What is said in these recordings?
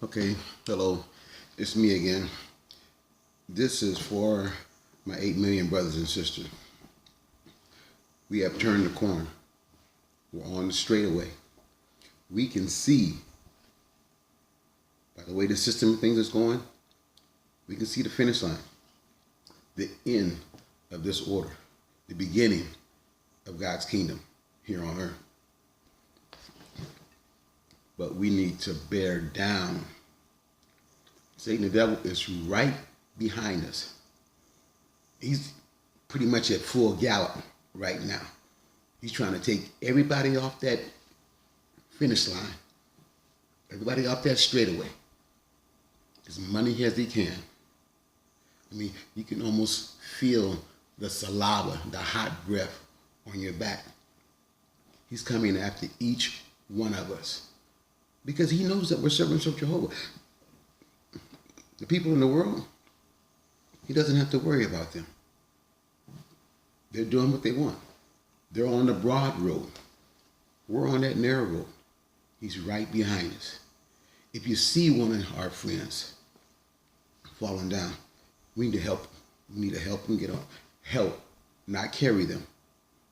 Okay, hello, it's me again. This is for my 8 million brothers and sisters. We have turned the corner. We're on the straightaway. We can see, by the way the system of things is going, we can see the finish line, the end of this order, the beginning of God's kingdom here on earth. But we need to bear down. Satan, the devil, is right behind us. He's pretty much at full gallop right now. He's trying to take everybody off that finish line, everybody off that straightaway, as money as he can. I mean, you can almost feel the saliva, the hot breath on your back. He's coming after each one of us because he knows that we're servants of Jehovah. The people in the world, he doesn't have to worry about them. They're doing what they want. They're on the broad road. We're on that narrow road. He's right behind us. If you see one of our friends falling down, we need to help. We need to help them get on. Help, not carry them.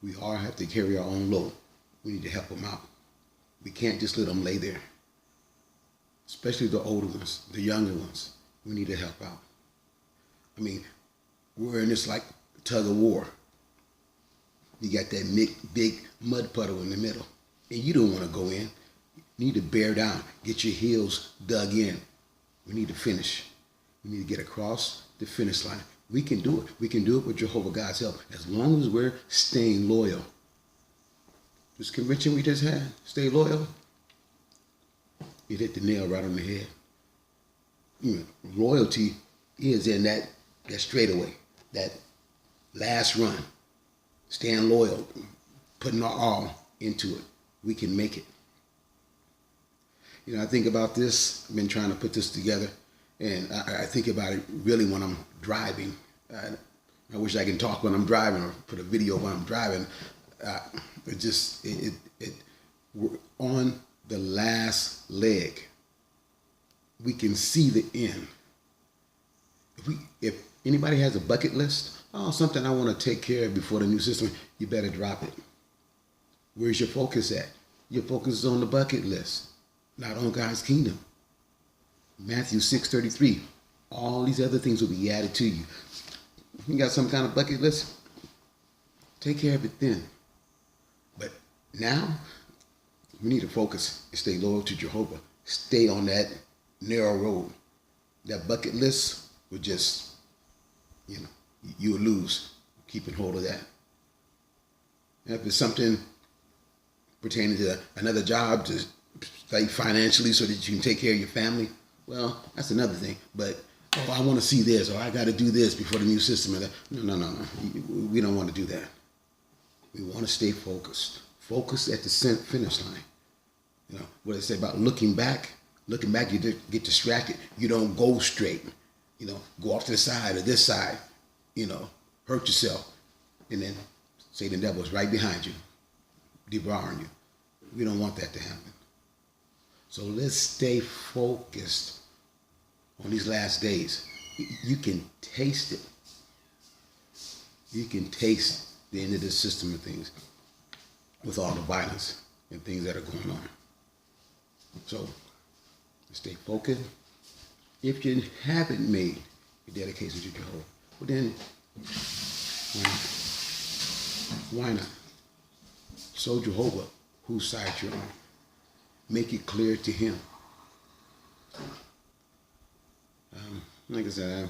We all have to carry our own load. We need to help them out. We can't just let them lay there. Especially the older ones, the younger ones. We need to help out. I mean, we're in this like tug of war. You got that big mud puddle in the middle, and you don't want to go in. You need to bear down, get your heels dug in. We need to finish. We need to get across the finish line. We can do it. We can do it with Jehovah God's help, as long as we're staying loyal. This convention we just had, stay loyal, it hit the nail right on the head. You know, loyalty is in that straightaway, that last run. Staying loyal, putting our all into it. We can make it. You know, I think about this. I've been trying to put this together, and I think about it really when I'm driving. I wish I can talk when I'm driving or put a video when I'm driving. We're on the last leg. We can see the end. If anybody has a bucket list, something I want to take care of before the new system, you better drop it. Where's your focus at? Your focus is on the bucket list, not on God's kingdom. Matthew 6:33. All these other things will be added to you. You got some kind of bucket list? Take care of it then. But now, we need to focus and stay loyal to Jehovah. Stay on that narrow road. That bucket list will just, you'll lose keeping hold of that. And if it's something pertaining to another job, to like financially so that you can take care of your family, well, that's another thing. But, I want to see this, or I got to do this before the new system. No. We don't want to do that. We want to stay focused. Focused at the finish line. What they say about looking back, you get distracted. You don't go straight. Go off to the side or this side, hurt yourself. And then Satan, the devil, is right behind you, devouring you. We don't want that to happen. So let's stay focused on these last days. You can taste it. You can taste the end of this system of things with all the violence and things that are going on. So stay focused. If you haven't made your dedication to Jehovah, well then, why not? Show Jehovah whose side you're on. Make it clear to him. Like I said,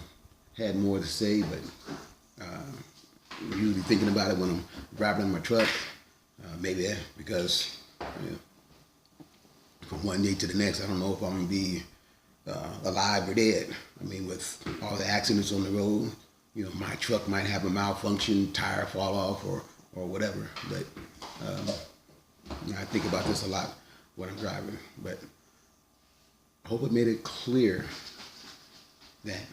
I had more to say, but I'm usually thinking about it when I'm driving in my truck. Maybe because from one day to the next, I don't know if I'm going to be alive or dead. I mean, with all the accidents on the road, my truck might have a malfunction, tire fall off, or whatever. But I think about this a lot when I'm driving. But I hope it made it clear that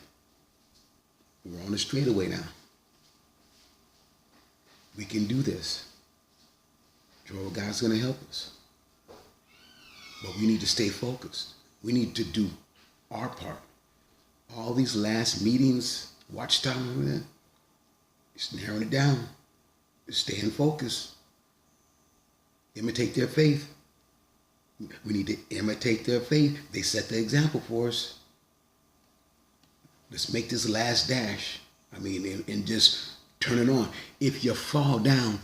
we're on the straightaway now. We can do this. God's going to help us. But we need to stay focused. We need to do our part. All these last meetings, watch time, it's narrowing it down. Stay in focus. Imitate their faith. We need to imitate their faith. They set the example for us. Let's make this last dash. And just turn it on. If you fall down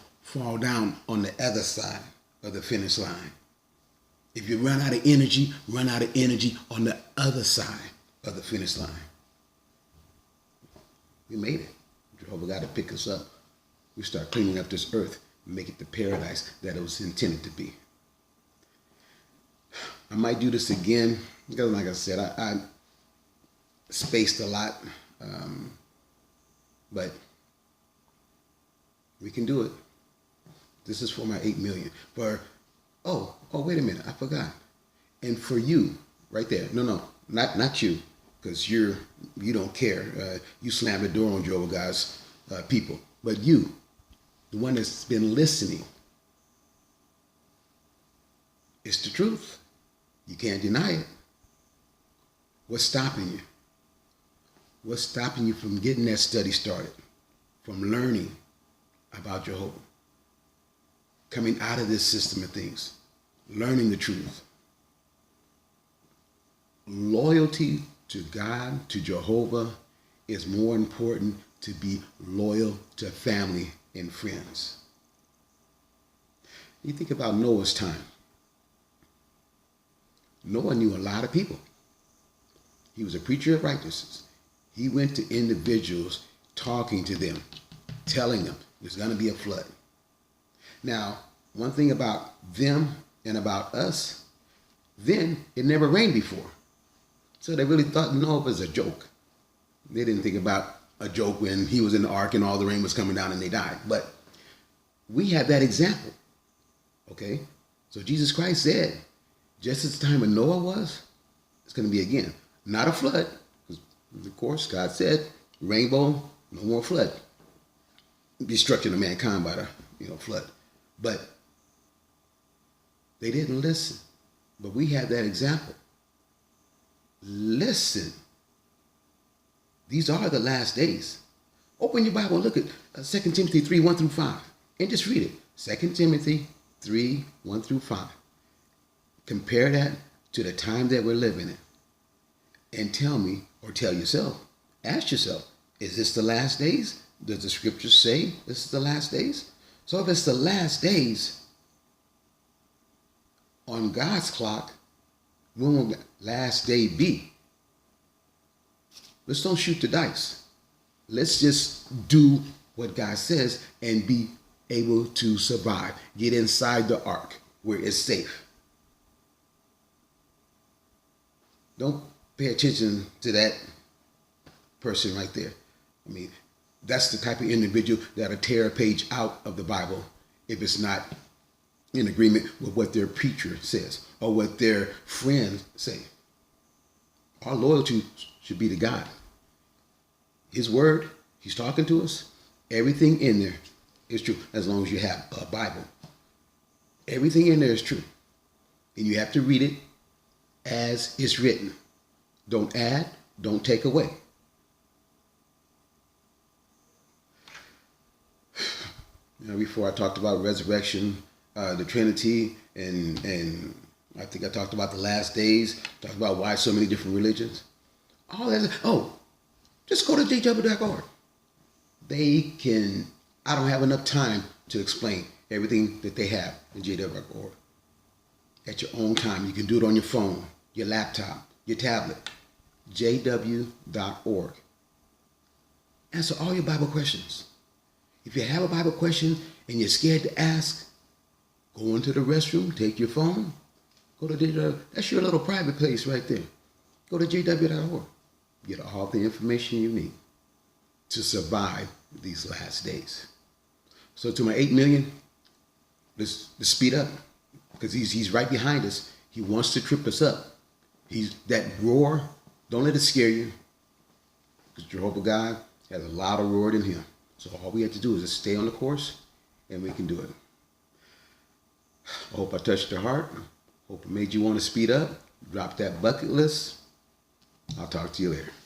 on the other side of the finish line. If you run out of energy on the other side of the finish line. We made it. Jehovah got to pick us up. We start cleaning up this earth and make it the paradise that it was intended to be. I might do this again because, like I said, I spaced a lot, but we can do it. This is for my 8 million. Oh, wait a minute, I forgot. And for you, right there. No, not you, because you don't care. You slam the door on Jehovah God's people. But you, the one that's been listening, it's the truth. You can't deny it. What's stopping you? What's stopping you from getting that study started? From learning about Jehovah? Coming out of this system of things? Learning the truth? Loyalty to God, to Jehovah, is more important to be loyal to family and friends. You think about Noah's time. Noah knew a lot of people. He was a preacher of righteousness. He went to individuals, talking to them, telling them there's going to be a flood. Now, one thing about them and about us, then it never rained before. So they really thought Noah was a joke. They didn't think about a joke when he was in the ark and all the rain was coming down and they died. But we have that example. Okay? So Jesus Christ said, just as the time when Noah was, it's going to be again. Not a flood. Because, of course, God said, rainbow, no more flood. Destruction of mankind by the flood. But they didn't listen. But we have that example. Listen. These are the last days. Open your Bible and look at 2 Timothy 3, 1 through 5. And just read it. 2 Timothy 3, 1 through 5. Compare that to the time that we're living in. And tell me, or tell yourself, ask yourself, is this the last days? Does the scriptures say this is the last days? So if it's the last days, on God's clock, when will the last day be? Let's don't shoot the dice. Let's just do what God says and be able to survive. Get inside the ark where it's safe. Don't pay attention to that person right there. That's the type of individual that'll tear a page out of the Bible if it's not in agreement with what their preacher says or what their friends say. Our loyalty should be to God. His word, he's talking to us. Everything in there is true as long as you have a Bible. Everything in there is true. And you have to read it as it's written. Don't add, don't take away. Before I talked about resurrection, the Trinity, and I think I talked about the last days, talked about why so many different religions. All that. Just go to jw.org. I don't have enough time to explain everything that they have in jw.org. At your own time, you can do it on your phone, your laptop, your tablet. jw.org. Answer all your Bible questions. If you have a Bible question and you're scared to ask, go into the restroom, take your phone, go to JW. That's your little private place right there. Go to jw.org. Get all the information you need to survive these last days. So to my 8 million, let's speed up because he's right behind us. He wants to trip us up. He's that roar. Don't let it scare you because Jehovah God has a lot of roar in him. So all we have to do is just stay on the course and we can do it. I hope I touched your heart. Hope it made you want to speed up. Drop that bucket list. I'll talk to you later.